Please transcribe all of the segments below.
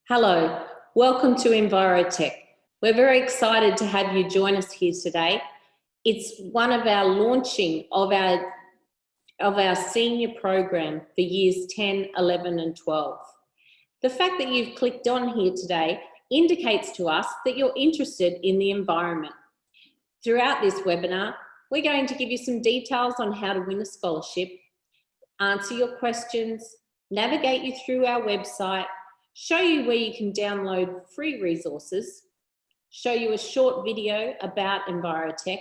Hello, welcome to EnviroTech. We're very excited to have you join us here today. It's one of our launching of our senior program for years 10, 11 and 12. The fact that you've clicked on here today indicates to us that you're interested in the environment. Throughout this webinar, we're going to give you some details on how to win a scholarship, answer your questions, navigate you through our website, show you where you can download free resources, show you a short video about EnviroTech,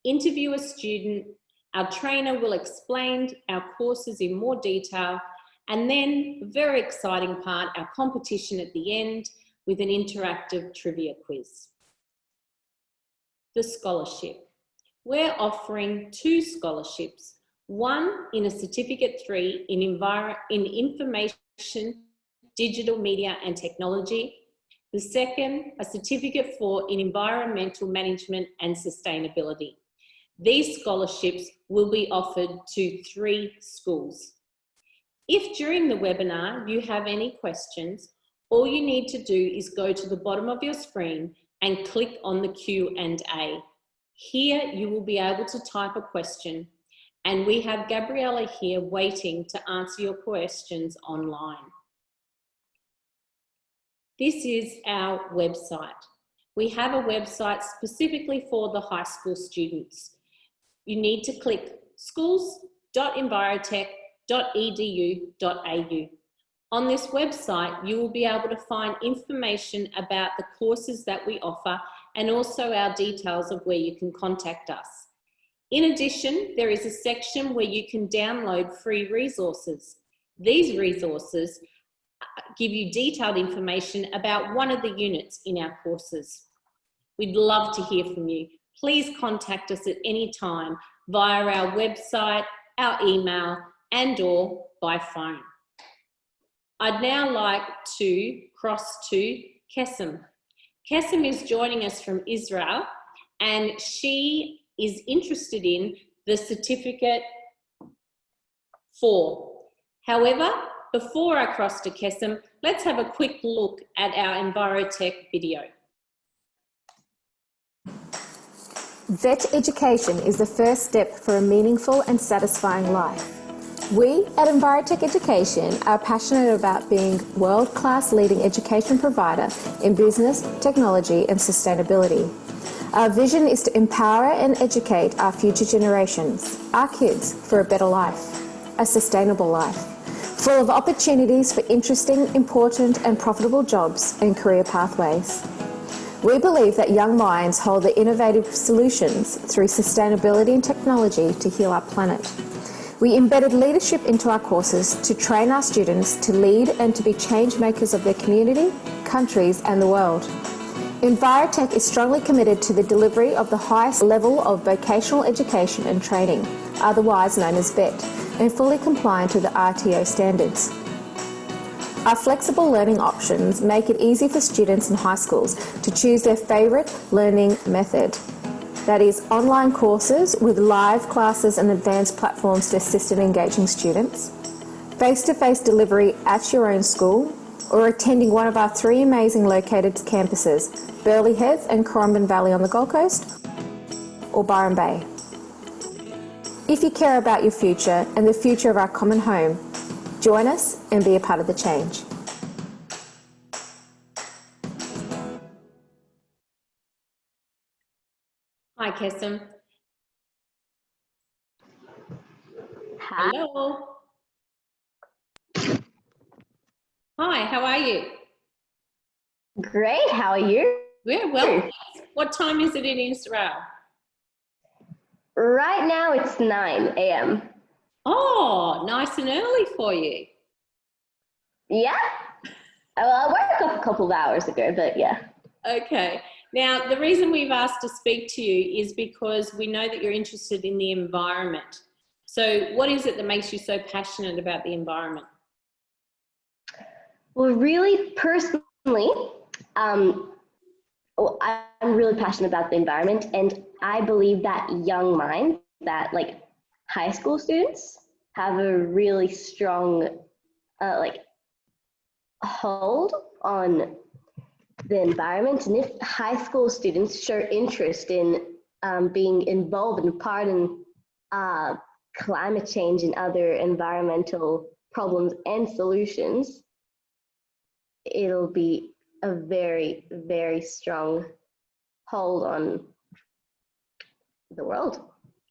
interview a student, our trainer will explain our courses in more detail, and then the very exciting part, our competition at the end with an interactive trivia quiz. The scholarship. We're offering 2 scholarships, one in a Certificate 3 in Information, Digital Media and Technology. The second, a Certificate 4 in Environmental Management and Sustainability. These scholarships will be offered to 3 schools. If during the webinar you have any questions, all you need to do is go to the bottom of your screen and click on the Q&A. Here you will be able to type a question, and we have Gabriella here waiting to answer your questions online. This is our website. We have a website specifically for the high school students. You need to click schools.envirotech.edu.au. On this website, you will be able to find information about the courses that we offer and also our details of where you can contact us. In addition, there is a section where you can download free resources. These resources give you detailed information about one of the units in our courses. We'd love to hear from you. Please contact us at any time via our website, our email, and/or by phone. I'd now like to cross to Kesem. Kesem is joining us from Israel, and she is interested in the Certificate 4. However, before I cross to Kesem, let's have a quick look at our EnviroTech video. Vet education is the first step for a meaningful and satisfying life. We at EnviroTech Education are passionate about being world-class leading education provider in business, technology and sustainability. Our vision is to empower and educate our future generations, our kids, for a better life, a sustainable life, full of opportunities for interesting, important and profitable jobs and career pathways. We believe that young minds hold the innovative solutions through sustainability and technology to heal our planet. We embedded leadership into our courses to train our students to lead and to be change makers of their community, countries and the world. EnviroTech is strongly committed to the delivery of the highest level of vocational education and training, otherwise known as VET, and fully compliant to the RTO standards. Our flexible learning options make it easy for students in high schools to choose their favourite learning method. That is, online courses with live classes and advanced platforms to assist in engaging students, face-to-face delivery at your own school, or attending one of our 3 amazing located campuses, Burleigh Heads and Corumban Valley on the Gold Coast, or Byron Bay. If you care about your future and the future of our common home, join us and be a part of the change. Hi, Kesem. Hi. Hello. Hi, how are you? Great, how are you? We're well. What time is it in Israel? Right now it's 9 a.m. Oh, nice and early for you. Yeah? Well, I woke up a couple of hours ago, but yeah. Okay. Now, the reason we've asked to speak to you is because we know that you're interested in the environment. So what is it that makes you so passionate about the environment? Well, really, personally, I'm really passionate about the environment, and I believe that young minds, that like high school students, have a really strong hold on the environment, and if high school students show interest in being involved in part in climate change and other environmental problems and solutions, it'll be a very, very strong hold on the world.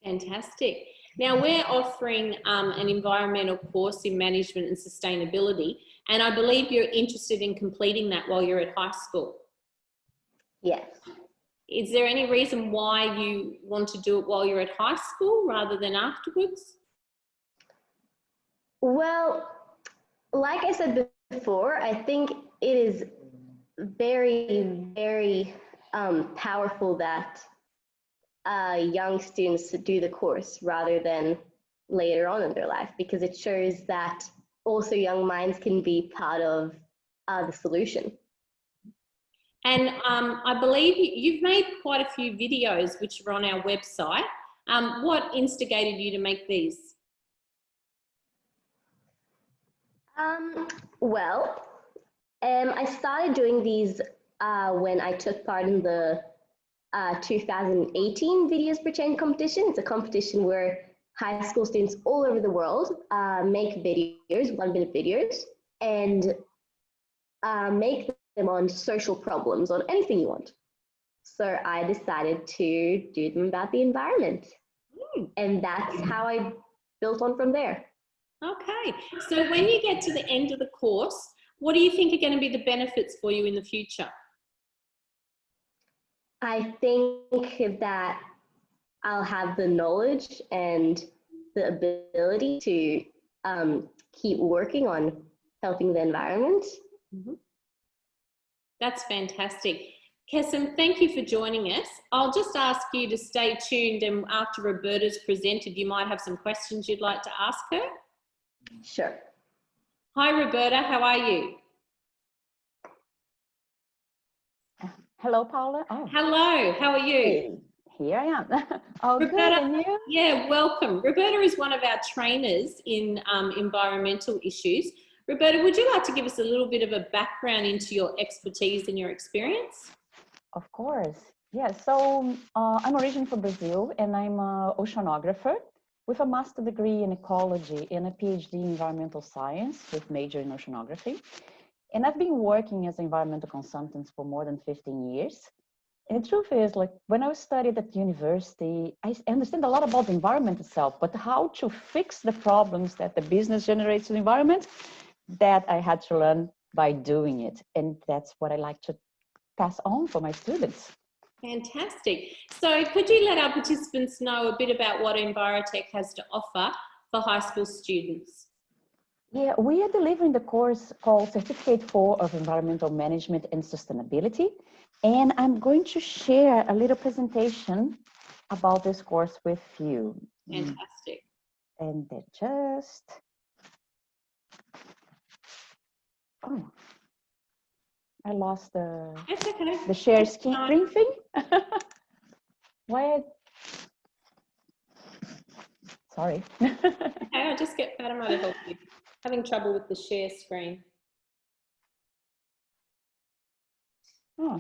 Fantastic. Now we're offering an environmental course in management and sustainability, and I believe you're interested in completing that while you're at high school. Yes. Is there any reason why you want to do it while you're at high school rather than afterwards? Well, like I said before, I think it is very, very powerful that young students do the course rather than later on in their life, because it shows that also young minds can be part of the solution. And I believe you've made quite a few videos which are on our website. What instigated you to make these? Well, I started doing these when I took part in the 2018 Videos per Change competition. It's a competition where high school students all over the world make videos, 1-minute videos, and make them on social problems, on anything you want. So I decided to do them about the environment. And that's how I built on from there. Okay, so when you get to the end of the course, what do you think are going to be the benefits for you in the future? I think that I'll have the knowledge and the ability to keep working on helping the environment. Mm-hmm. That's fantastic. Kesem, thank you for joining us. I'll just ask you to stay tuned, and after Roberta's presented, you might have some questions you'd like to ask her. Sure. Hi, Roberta, how are you? Hello, Paula. Oh. Hello, how are you? Hey, here I am. Oh, Roberta, good, and you? Yeah, welcome. Roberta is one of our trainers in environmental issues. Roberta, would you like to give us a little bit of a background into your expertise and your experience? Of course. Yeah, so I'm originally from Brazil, and I'm an oceanographer with a master's degree in ecology and a PhD in environmental science with major in oceanography. And I've been working as an environmental consultant for more than 15 years. And the truth is, like, when I studied at university, I understand a lot about the environment itself, but how to fix the problems that the business generates in the environment, that I had to learn by doing it. And that's what I like to pass on for my students. Fantastic. So could you let our participants know a bit about what Envirotech has to offer for high school students? Yeah, we are delivering the course called Certificate 4 of Environmental Management and Sustainability. And I'm going to share a little presentation about this course with you. Fantastic. And then just, oh, I lost That's okay. the share screen thing. What? Sorry. Okay, I'll just get Fatima to help you. Having trouble with the share screen. Oh.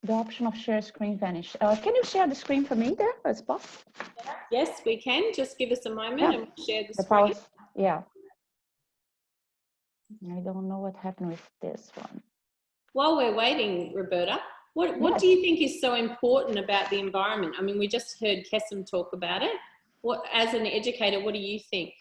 The option of share screen vanished. Can you share the screen for me there as possible? Yes, we can. Just give us a moment and we'll share the power, screen. yeah. I don't know what happened with this one. While we're waiting, Roberta, what do you think is so important about the environment? I mean, we just heard Kesem talk about it. As an educator, what do you think?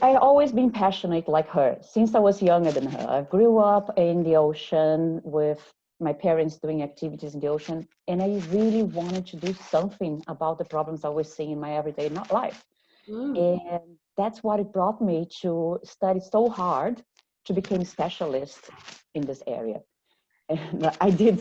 I've always been passionate like her since I was younger than her. I grew up in the ocean with my parents doing activities in the ocean, and I really wanted to do something about the problems I was seeing in my everyday life. And that's what it brought me to study so hard to become a specialist in this area. And I did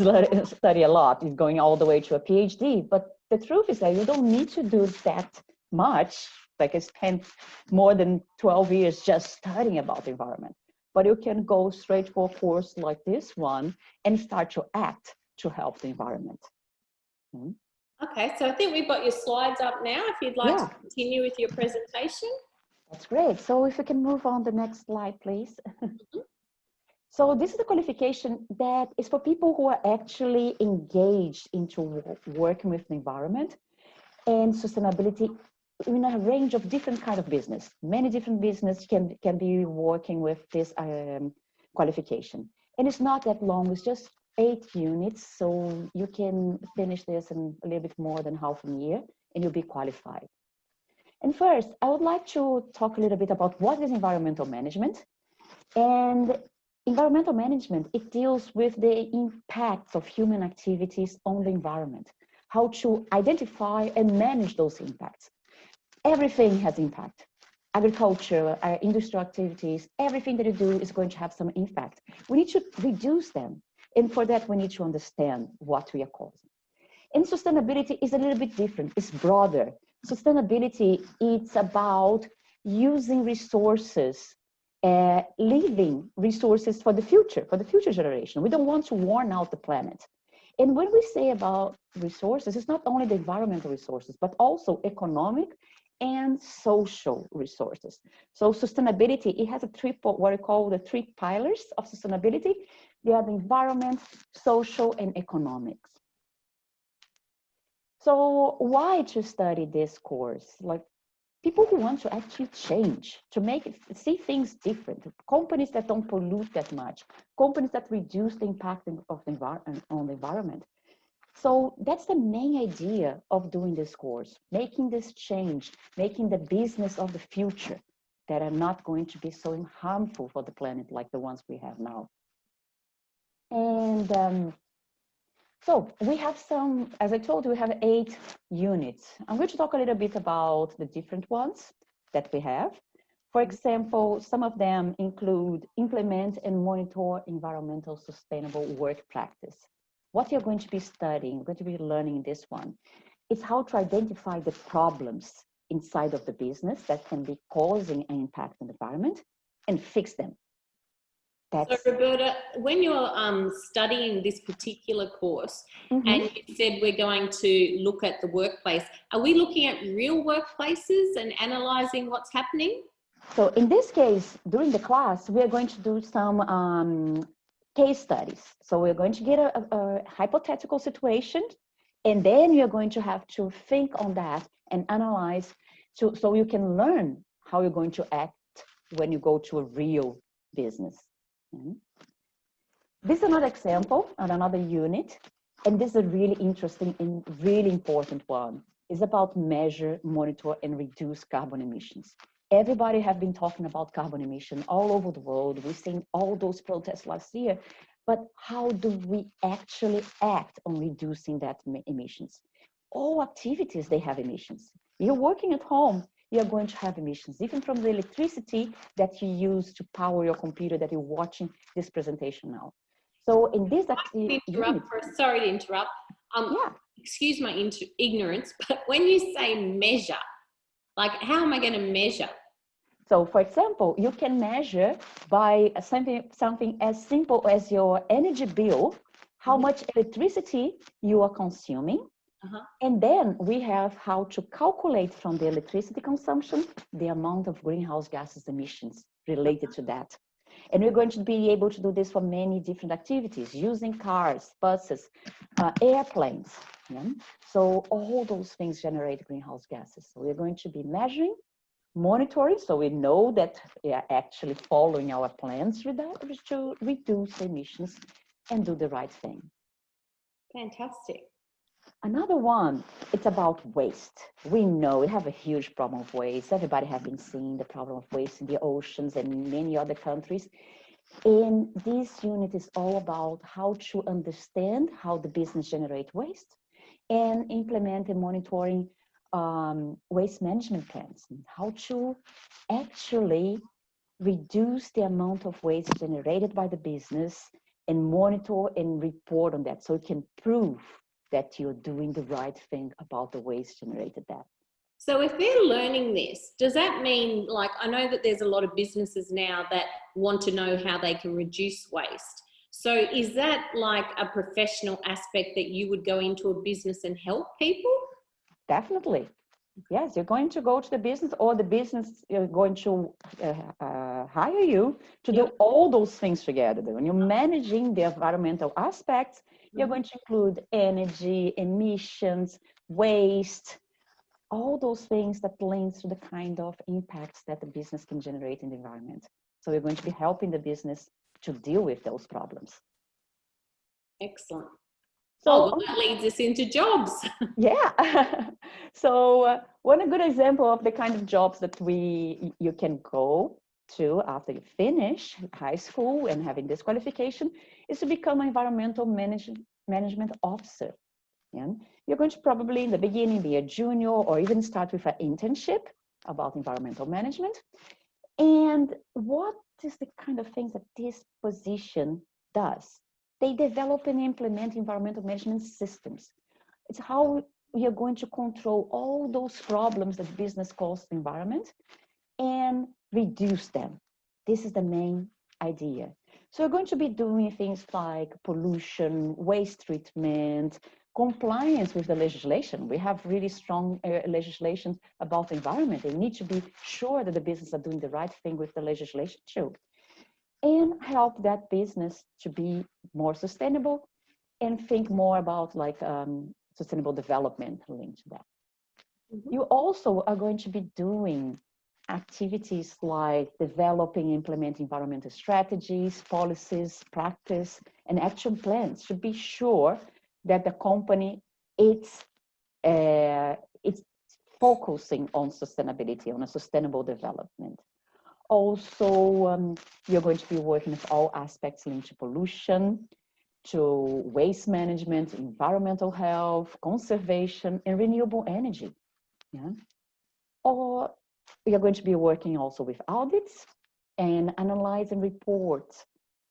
study a lot, going all the way to a PhD, but the truth is that you don't need to do that much. Like I spent more than 12 years just studying about the environment, but you can go straight for a course like this one and start to act to help the environment. Okay, so I think we've got your slides up now. If you'd like to continue with your presentation. That's great. So if we can move on the next slide, please. So this is a qualification that is for people who are actually engaged into working with the environment and sustainability in a range of different kind of business. Many different business can be working with this qualification. And it's not that long, it's just 8 units. So you can finish this in a little bit more than half a year and you'll be qualified. And first, I would like to talk a little bit about what is environmental management. And environmental management, it deals with the impacts of human activities on the environment, how to identify and manage those impacts. Everything has impact. Agriculture, industrial activities, everything that you do is going to have some impact. We need to reduce them. And for that, we need to understand what we are causing. And sustainability is a little bit different. It's broader. Sustainability, it's about using resources, leaving resources for the future generation. We don't want to worn out the planet. And when we say about resources, it's not only the environmental resources, but also economic and social resources. So sustainability, it has what I call the 3 pillars of sustainability. They are the environment, social, and economics. So why to study this course? Like, people who want to actually change, to see things different, companies that don't pollute that much, companies that reduce the impact of the on the environment. So that's the main idea of doing this course, making this change, making the business of the future that are not going to be so harmful for the planet like the ones we have now. And so we have some, as I told you, we have 8 units. I'm going to talk a little bit about the different ones that we have. For example, some of them include implement and monitor environmental sustainable work practice. What you're going to be studying, going to be learning in this one, is how to identify the problems inside of the business that can be causing an impact on the environment and fix them. So Roberta, when you're studying this particular course, and you said we're going to look at the workplace, are we looking at real workplaces and analysing what's happening? So in this case, during the class, we are going to do some case studies. So we're going to get a hypothetical situation, and then you're going to have to think on that and analyze so you can learn how you're going to act when you go to a real business. This is another example on another unit, and this is a really interesting and really important one. It's about measure, monitor, and reduce carbon emissions. Everybody have been talking about carbon emission all over the world. We've seen all those protests last year, but how do we actually act on reducing that emissions? All activities, they have emissions. You're working at home, you're going to have emissions, even from the electricity that you use to power your computer that you're watching this presentation now. So in this sorry to interrupt. Excuse my ignorance, but when you say measure, like how am I going to measure? So for example, you can measure by something as simple as your energy bill, how much electricity you are consuming. And then we have how to calculate from the electricity consumption, the amount of greenhouse gases emissions related to that. And we're going to be able to do this for many different activities, using cars, buses, airplanes. So all those things generate greenhouse gases. So we're going to be measuring, monitoring, so we know that we are actually following our plans to reduce emissions and do the right thing. Fantastic. Another one, it's about waste. We know we have a huge problem of waste. Everybody has been seeing the problem of waste in the oceans and in many other countries. And this unit is all about how to understand how the business generates waste and implement and monitoring waste management plans, how to actually reduce the amount of waste generated by the business and monitor and report on that so you can prove that you're doing the right thing about the waste generated there. So if they're learning this, does that mean, like, I know that there's a lot of businesses now that want to know how they can reduce waste. So is that like a professional aspect that you would go into a business and help people? Definitely. Yes, you're going to go to the business, or the business is going to hire you to do all those things together. When you're managing the environmental aspects, you're going to include energy, emissions, waste, all those things that links to the kind of impacts that the business can generate in the environment. So you're going to be helping the business to deal with those problems. Excellent. So well, that leads us into jobs. Yeah. So one good example of the kind of jobs that you can go to after you finish high school and having this qualification is to become an environmental management officer. Yeah? You're going to probably in the beginning be a junior or even start with an internship about environmental management. And what is the kind of things that this position does? They develop and implement environmental management systems. It's how we are going to control all those problems that business causes the environment and reduce them. This is the main idea. So we're going to be doing things like pollution, waste treatment, compliance with the legislation. We have really strong legislation about the environment. They need to be sure that the business are doing the right thing with the legislation too. And help that business to be more sustainable and think more about like sustainable development linked to that. You also are going to be doing activities like developing, implementing environmental strategies, policies, practice, and action plans to be sure that the company it's focusing on sustainability, on a sustainable development. Also, you're going to be working with all aspects linked to pollution, to waste management, environmental health, conservation, and renewable energy. Yeah? Or you're going to be working also with audits and analyzing reports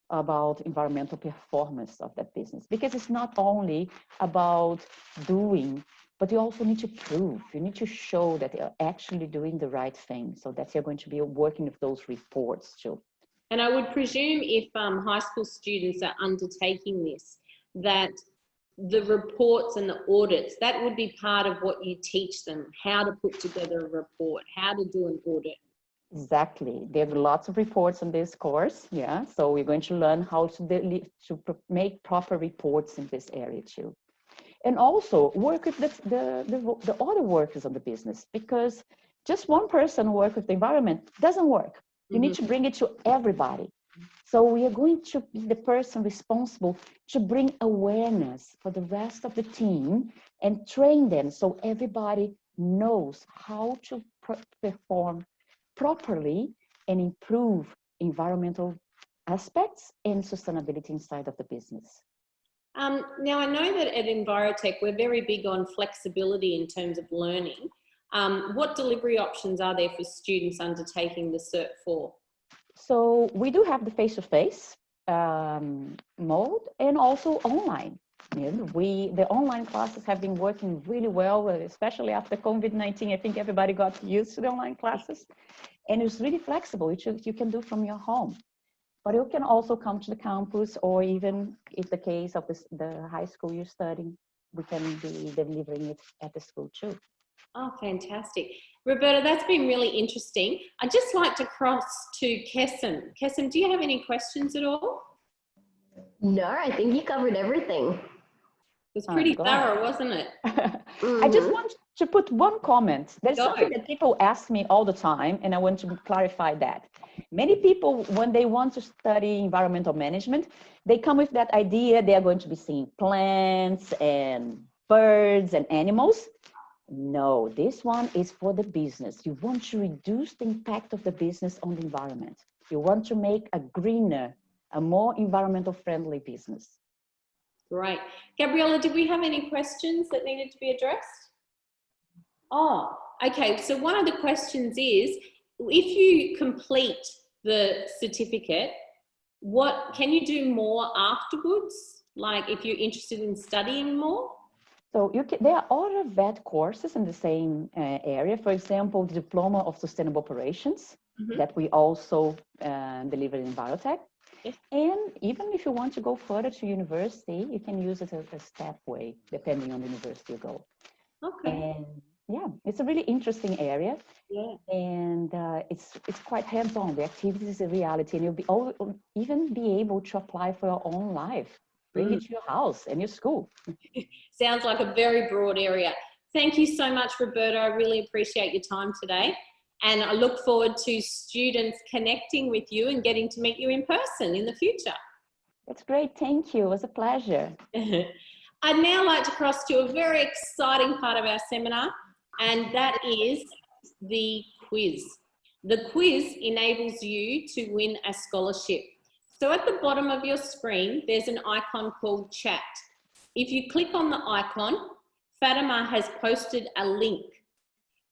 about environmental performance of that business. Because it's not only about doing, but you also need to prove, you need to show that they're actually doing the right thing. So that you're going to be working with those reports too. And I would presume if high school students are undertaking this, that the reports and the audits, that would be part of what you teach them, how to put together a report, how to do an audit. Exactly. There are lots of reports on this course. Yeah. So we're going to learn how to make proper reports in this area too. And also work with the other workers of the business, because just one person work with the environment doesn't work. You need to bring it to everybody. So we are going to be the person responsible to bring awareness for the rest of the team and train them so everybody knows how to perform properly and improve environmental aspects and sustainability inside of the business. Now, I know that at Envirotech, we're very big on flexibility in terms of learning. What delivery options are there for students undertaking the Cert 4? So we do have the face-to-face mode and also online. The online classes have been working really well, especially after COVID-19. I think everybody got used to the online classes, and it's really flexible. You can do from your home, but you can also come to the campus, or even if the case of the high school you're studying, we can be delivering it at the school too. Oh, fantastic. Roberta, that's been really interesting. I'd just like to cross to Kesem. Kesem, do you have any questions at all? No, I think you covered everything. It was pretty thorough, wasn't it? I just want to put one comment. There's something that people ask me all the time, and I want to clarify that. Many people, when they want to study environmental management, they come with that idea they are going to be seeing plants and birds and animals. No, this one is for the business. You want to reduce the impact of the business on the environment. You want to make a greener, a more environmental friendly business. Great. Gabriella, did we have any questions that needed to be addressed? Oh, okay. So one of the questions is, if you complete the certificate, can you do more afterwards? Like if you're interested in studying more? So there are other VET courses in the same area. For example, the Diploma of Sustainable Operations that we also deliver in Envirotech. Yes. And even if you want to go further to university, you can use it as a step way, depending on the university you go. Okay. And yeah, it's a really interesting area. Yeah. And it's quite hands-on. The activity is a reality, and you'll even be able to apply for your own life. Bring it to your house and your school. Sounds like a very broad area. Thank you so much, Roberta. I really appreciate your time today. And I look forward to students connecting with you and getting to meet you in person in the future. That's great. Thank you. It was a pleasure. I'd now like to cross to a very exciting part of our seminar, and that is the quiz. The quiz enables you to win a scholarship. So at the bottom of your screen, there's an icon called chat. If you click on the icon, Fatima has posted a link.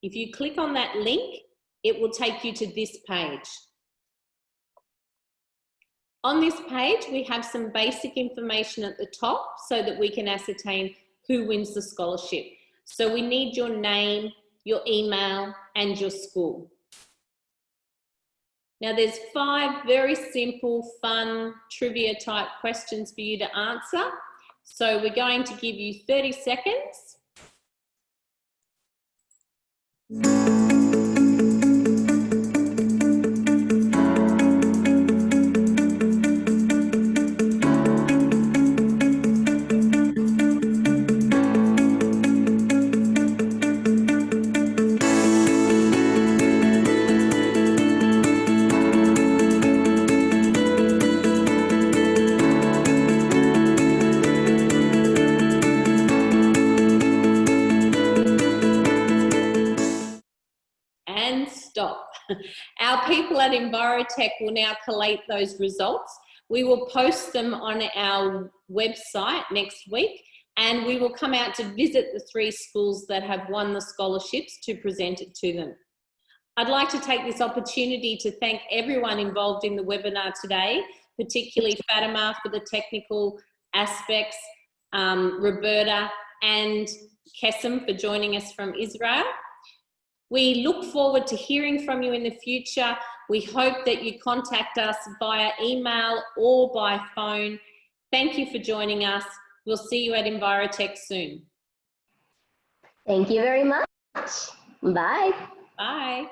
If you click on that link, it will take you to this page. On this page, we have some basic information at the top so that we can ascertain who wins the scholarship. So we need your name, your email, and your school. Now there's 5 very simple, fun, trivia type questions for you to answer. So we're going to give you 30 seconds. And stop. Our people at EnviroTech will now collate those results. We will post them on our website next week, and we will come out to visit the 3 schools that have won the scholarships to present it to them. I'd like to take this opportunity to thank everyone involved in the webinar today, particularly Fatima for the technical aspects, Roberta and Kesem for joining us from Israel. We look forward to hearing from you in the future. We hope that you contact us via email or by phone. Thank you for joining us. We'll see you at EnviroTech soon. Thank you very much. Bye. Bye.